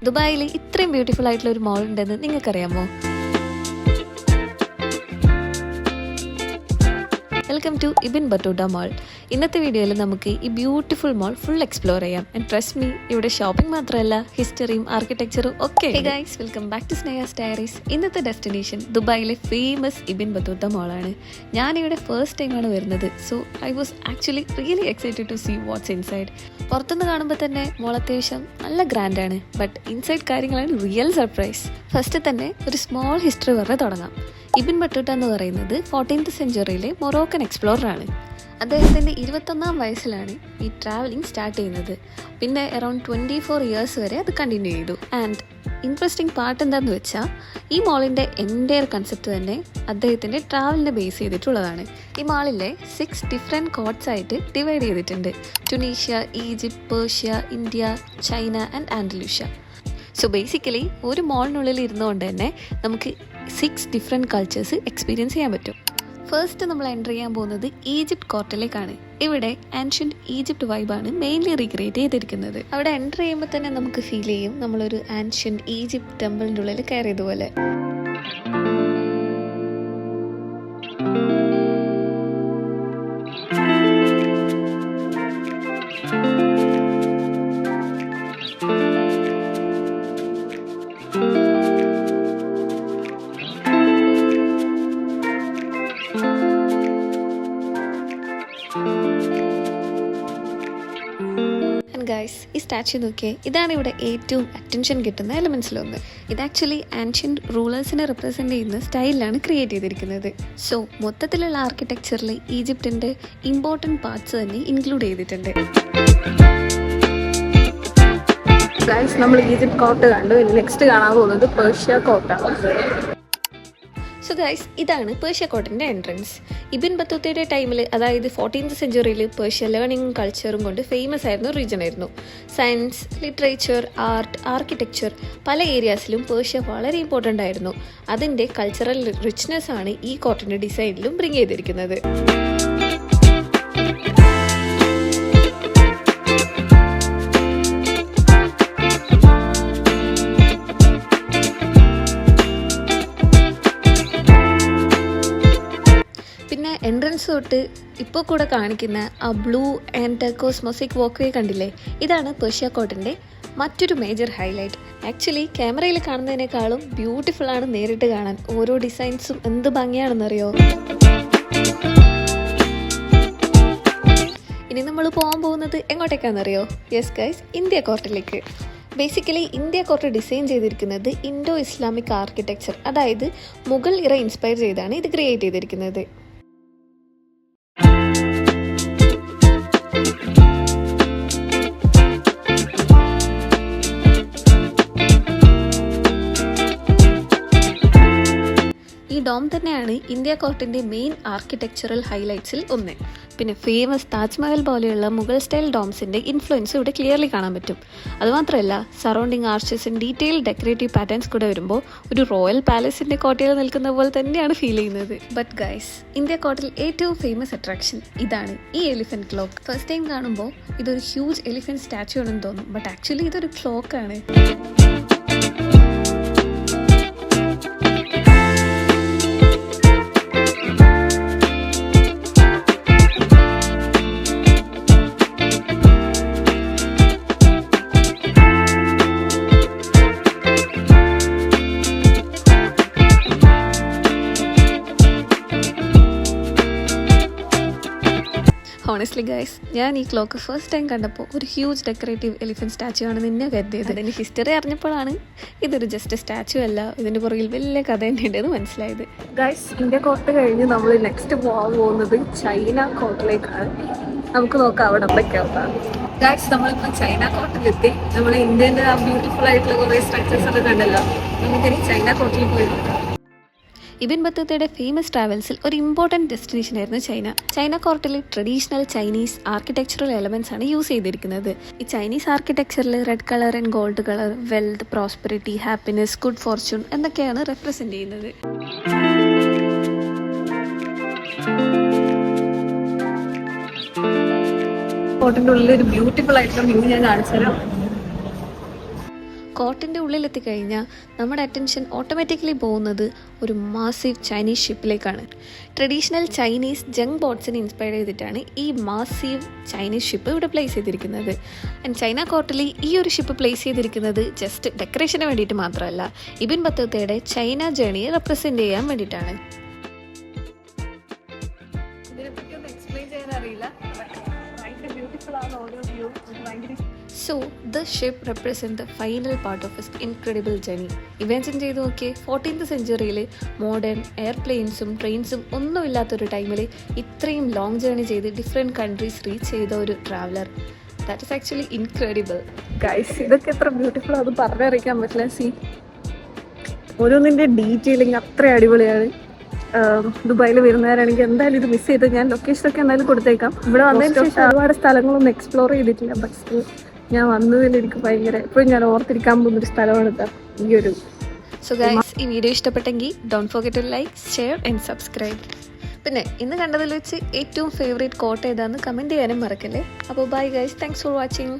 ദുബായിൽ ഇത്രയും ബ്യൂട്ടിഫുൾ ആയിട്ടുള്ള ഒരു മോൾ ഉണ്ടെന്ന് നിങ്ങൾക്കറിയാമോ? Welcome to Ibn Battuta mall. ഇന്നത്തെ വീഡിയോയിൽ നമുക്ക് ഈ ബ്യൂട്ടിഫുൾ മാൾ ഫുൾ എക്സ്പ്ലോർ ചെയ്യാം. ആൻഡ് ട്രസ്റ്റ് മീ, ഇവിടെ ഷോപ്പിംഗ് മാത്രമല്ല, ഹിസ്റ്ററിയും ആർക്കിടെക്ചറും ഒക്കെ. Hey guys, welcome back to Sneha's diaries. ഇന്നത്തെ ഡെസ്റ്റിനേഷൻ ദുബായിലെ ഫേമസ് ഇബിൻ ബത്തൂട്ട മാളാണ്. ഞാനിവിടെ ഫസ്റ്റ് ടൈമാണ് വരുന്നത്. So I was actually really excited to see what's inside. പുറത്തുനിന്ന് കാണുമ്പോൾ തന്നെ മോൾ അത്യാവശ്യം നല്ല ഗ്രാൻഡാണ്, ബട്ട് ഇൻസൈഡ് കാര്യങ്ങളാണ് റിയൽ സർപ്രൈസ്. ഫസ്റ്റ് തന്നെ ഒരു സ്മോൾ ഹിസ്റ്ററി പറഞ്ഞ് തുടങ്ങാം. ഇബിൻ ബത്തൂട്ട എന്ന് പറയുന്നത് 14th സെഞ്ച്വറിയിലെ മൊറോക്കൻ എക്സ്പ്ലോററാണ്. അദ്ദേഹത്തിൻ്റെ 21ാം വയസ്സിലാണ് ഈ ട്രാവലിംഗ് സ്റ്റാർട്ട് ചെയ്യുന്നത്. പിന്നെ അറൌണ്ട് 24 ഇയേഴ്സ് വരെ അത് കണ്ടിന്യൂ ചെയ്തു. ആൻഡ് ഇൻട്രസ്റ്റിംഗ് പാർട്ട് എന്താണെന്ന് വെച്ചാൽ, ഈ മാളിൻ്റെ എൻ്റയർ കൺസെപ്റ്റ് തന്നെ അദ്ദേഹത്തിൻ്റെ ട്രാവലിനെ ബേസ് ചെയ്തിട്ടുള്ളതാണ്. ഈ മാളിലെ 6 ഡിഫറെൻറ്റ് കോട്ട്സ് ആയിട്ട് ഡിവൈഡ് ചെയ്തിട്ടുണ്ട്. Tunisia, Egypt, Persia, India, China and Andalusia. So basically ഒരു മോളിനുള്ളിൽ ഇരുന്നുകൊണ്ട് തന്നെ നമുക്ക് 6 ഡിഫറെൻറ്റ് കൾച്ചേഴ്സ് എക്സ്പീരിയൻസ് ചെയ്യാൻ പറ്റും. ഫസ്റ്റ് നമ്മൾ എൻ്റർ ചെയ്യാൻ പോകുന്നത് ഈജിപ്റ്റ് കോർട്ടിലേക്കാണ്. ഇവിടെ ആൻഷ്യൻറ്റ് ഈജിപ്റ്റ് വൈബാണ് മെയിൻലി റീക്രിയേറ്റ് ചെയ്തിരിക്കുന്നത്. അവിടെ എൻ്റർ ചെയ്യുമ്പോൾ തന്നെ നമുക്ക് ഫീൽ ചെയ്യും നമ്മളൊരു ആൻഷ്യൻറ്റ് ഈജിപ്റ്റ് ടെമ്പിളിൻ്റെ ഉള്ളിൽ കയറിയതുപോലെ. ഗൈസ്, ഈ സ്റ്റാച്യു നോക്കിയേ, ഇതാണ് ഇവിടെ ഏറ്റവും അറ്റൻഷൻ കിട്ടുന്ന എലമെൻസിലൊന്ന്. ഇത് ആക്ച്വലി ആൻഷ്യൻറ്റ് റൂളേഴ്സിനെ റെപ്രസെൻ്റ് ചെയ്യുന്ന സ്റ്റൈലിലാണ് ക്രിയേറ്റ് ചെയ്തിരിക്കുന്നത്. സോ മൊത്തത്തിലുള്ള ആർക്കിടെക്ചറിൽ ഈജിപ്തിൻ്റെ ഇമ്പോർട്ടൻറ്റ് പാർട്സ് തന്നെ ഇൻക്ലൂഡ് ചെയ്തിട്ടുണ്ട്. ഗൈസ്, നമ്മൾ ഈജിപ്റ്റ് കോർട്ട് കണ്ടു. നെക്സ്റ്റ് കാണാൻ പോകുന്നത് പേർഷ്യ കോർട്ടാണ്. സോ ഗൈസ്, ഇതാണ് പേർഷ്യ കോർട്ടിൻ്റെ എൻട്രൻസ്. ഇബിൻ ബത്തൂത്തയുടെ ടൈമിൽ, അതായത് 14th സെഞ്ച്വറിയിൽ പേർഷ്യ ലേണിംഗും കൾച്ചറും കൊണ്ട് ഫേമസ് ആയിരുന്ന റീജിയൻ ആയിരുന്നു. സയൻസ്, ലിറ്ററേച്ചർ, ആർട്ട്, ആർക്കിടെക്ചർ പല ഏരിയാസിലും പേർഷ്യ വളരെ ഇമ്പോർട്ടൻ്റ് ആയിരുന്നു. അതിൻ്റെ കൾച്ചറൽ റിച്ച്നെസ് ആണ് ഈ കോർട്ടിൻ്റെ ഡിസൈനിലും ബ്രിങ് ചെയ്തിരിക്കുന്നത്. പിന്നെ എൻട്രൻസ് തൊട്ട് ഇപ്പോൾ കൂടെ കാണിക്കുന്ന ആ ബ്ലൂ ആൻഡ് ടർക്കോസ് മൊസൈക്ക് വാക്ക്വേ കണ്ടില്ലേ, ഇതാണ് പേർഷ്യ കോർട്ടിൻ്റെ മറ്റൊരു മേജർ ഹൈലൈറ്റ്. ആക്ച്വലി ക്യാമറയിൽ കാണുന്നതിനേക്കാളും ബ്യൂട്ടിഫുൾ ആണ് നേരിട്ട് കാണാൻ. ഓരോ ഡിസൈൻസും എന്ത് ഭംഗിയാണെന്നറിയോ. ഇനി നമ്മൾ പോകാൻ പോകുന്നത് എങ്ങോട്ടേക്കാണെന്നറിയോ? യെസ് ഗൈസ്, ഇന്ത്യ കോർട്ടിലേക്ക്. ബേസിക്കലി ഇന്ത്യ കോർട്ട് ഡിസൈൻ ചെയ്തിരിക്കുന്നത് ഇൻഡോ ഇസ്ലാമിക് ആർക്കിടെക്ചർ, അതായത് മുഗൾ ഇറ ഇൻസ്പയർ ചെയ്താണ് ഇത് ക്രിയേറ്റ് ചെയ്തിരിക്കുന്നത്. ഈ ഡോം തന്നെയാണ് ഇന്ത്യ കോർട്ടിൻ്റെ മെയിൻ ആർക്കിടെക്ചറൽ ഹൈലൈറ്റ്സിൽ ഒന്ന്. പിന്നെ ഫേമസ് താജ്മഹൽ പോലെയുള്ള മുഗൾ സ്റ്റൈൽ ഡോംസിൻ്റെ ഇൻഫ്ലുവൻസ് ഇവിടെ ക്ലിയർലി കാണാൻ പറ്റും. അതുമാത്രമല്ല, surrounding arches and detail decorative patterns കൂടെ വരുമ്പോൾ ഒരു റോയൽ പാലസിൻ്റെ കോട്ടയിൽ നിൽക്കുന്ന പോലെ തന്നെയാണ് ഫീൽ ചെയ്യുന്നത്. ബട്ട് ഗൈസ്, ഇന്ത്യ കോർട്ടിൽ ഏറ്റവും ഫേമസ് അട്രാക്ഷൻ ഇതാണ്, ഈ എലിഫൻറ്റ് ക്ലോക്ക്. ഫസ്റ്റ് ടൈം കാണുമ്പോൾ ഇതൊരു ഹ്യൂജ് എലിഫൻറ്റ് സ്റ്റാച്യു ആണെന്ന് തോന്നും, ബട്ട് ആക്ച്വലി ഇതൊരു ക്ലോക്കാണ്. ഹോണസ്റ്റ്ലി ഗൈസ്, ഞാൻ ഈ ക്ലോക്ക് ഫസ്റ്റ് ടൈം കണ്ടപ്പോൾ ഒരു ഹ്യൂജ് ഡെക്കറേറ്റീവ് എലിഫൻറ്റ് സ്റ്റാച്യു ആണെന്ന് തന്നെ കരുതിയത്. അതിന് ഹിസ്റ്ററി അറിഞ്ഞപ്പോഴാണ് ഇതൊരു ജസ്റ്റ് സ്റ്റാച്യു അല്ല, ഇതിൻ്റെ പുറകിൽ വലിയ കഥ തന്നെയുണ്ടെന്ന് മനസ്സിലായത്. ഗൈസ്, ഇന്ത്യ കോർട്ട് കഴിഞ്ഞ് നമ്മൾ നെക്സ്റ്റ് പോകാൻ പോകുന്നത് ചൈന കോർട്ടിലേക്കാണ്. നമുക്ക് നോക്കാം അവിടെ എന്തൊക്കെയാണ്. ഗൈസ്, നമ്മളിപ്പോൾ ചൈന കോർട്ടിലെത്തി. നമ്മൾ ഇന്ത്യൻ്റെ ആ ബ്യൂട്ടിഫുൾ ആയിട്ടുള്ള കുറേ സ്ട്രക്ചേഴ്സ് ഒക്കെ കണ്ടല്ലോ. നമുക്കിനി ചൈന കോർട്ടിൽ പോയി നോക്കാം. ഇബിൻ ബത്തൂത്തയുടെ ഫേമസ് ട്രാവൽസിൽ ഒരു ഇമ്പോർട്ടൻറ്റ് ഡെസ്റ്റിനേഷൻ ആയിരുന്നു ചൈന. ചൈന കോർട്ടിൽ ട്രഡീഷണൽ ചൈനീസ് ആർക്കിടെക്ചറൽ എലമെൻറ്റ്സ് ആണ് യൂസ് ചെയ്തിരിക്കുന്നത്. ഈ ചൈനീസ് ആർക്കിടെക്ചറിൽ red colour and gold colour, wealth, prosperity, happiness, good fortune എന്നൊക്കെയാണ് റെപ്രസെൻ്റ് ചെയ്യുന്നത്. കോർട്ടിൻ്റെ ഉള്ളിൽ ഒരു ബ്യൂട്ടിഫുൾ ആയിട്ടുള്ള വ്യൂ ഞാൻ കാണിച്ചു തരാം. കോർട്ടിൻ്റെ ഉള്ളിലെത്തിക്കഴിഞ്ഞാൽ നമ്മുടെ അറ്റൻഷൻ ഓട്ടോമാറ്റിക്കലി പോകുന്നത് ഒരു മാസീവ് ചൈനീസ് ഷിപ്പിലേക്കാണ്. ട്രഡീഷണൽ ചൈനീസ് ജങ്ക് ബോട്ട്സിനെ ഇൻസ്പയർ ചെയ്തിട്ടാണ് ഈ മാസീവ് ചൈനീസ് ഷിപ്പ് ഇവിടെ പ്ലേസ് ചെയ്തിരിക്കുന്നത്. ആൻഡ് ചൈന കോർട്ടിൽ ഈ ഒരു ഷിപ്പ് പ്ലേസ് ചെയ്തിരിക്കുന്നത് ജസ്റ്റ് ഡെക്കറേഷന് വേണ്ടിയിട്ട് മാത്രമല്ല, ഇബിൻ ബത്തൂത്തയുടെ ചൈന ജേണിയെ റെപ്രസെൻ്റ് ചെയ്യാൻ വേണ്ടിയിട്ടാണ്. So, this ship represents the final part of his incredible journey. Imagine ചെയ്ത് നോക്കിയേ, 14th സെഞ്ച്വറിയിൽ മോഡേൺ എയർപ്ലെയിൻസും ട്രെയിൻസും ഒന്നുമില്ലാത്തൊരു ടൈമിൽ ഇത്രയും ലോങ് ജേർണി ചെയ്ത് ഡിഫറെൻറ്റ് കൺട്രീസ് റീച്ച് ചെയ്ത ഒരു traveller. That is actually incredible. Guys, ഇതൊക്കെ എത്ര ബ്യൂട്ടിഫുൾ അത് പറഞ്ഞറിയിക്കാൻ പറ്റില്ല. സീ, ഓരോന്നിൻ്റെ ഡീറ്റെയിലിംഗ് അത്ര അടിപൊളിയാണ്. ദുബായിൽ വരുന്നവരാണെങ്കിൽ എന്തായാലും ഇത് മിസ് ചെയ്ത് ഞാൻ ലൊക്കേഷനൊക്കെ എന്തായാലും കൊടുത്തേക്കാം. ഇവിടെ വന്നതിന് ശേഷം ഒരുപാട് സ്ഥലങ്ങളൊന്നും എക്സ്പ്ലോർ ചെയ്തിട്ടില്ല. ബട്ട് ഞാൻ വന്നതിൽ എനിക്ക് ഭയങ്കര ഇപ്പോഴും ഞാൻ ഓർത്തിരിക്കാൻ പോകുന്നൊരു സ്ഥലമാണ് ഈ ഒരു. സോ ഗൈസ്, ഈ വീഡിയോ ഇഷ്ടപ്പെട്ടെങ്കിൽ don't forget to like, share and subscribe. പിന്നെ ഇന്ന് കണ്ടതിൽ വെച്ച് ഏറ്റവും ഫേവറേറ്റ് കോട്ട് ഏതാണെന്ന് കമൻറ്റ് ചെയ്യാനും മറക്കല്ലേ. അപ്പോൾ bye guys, thanks for watching.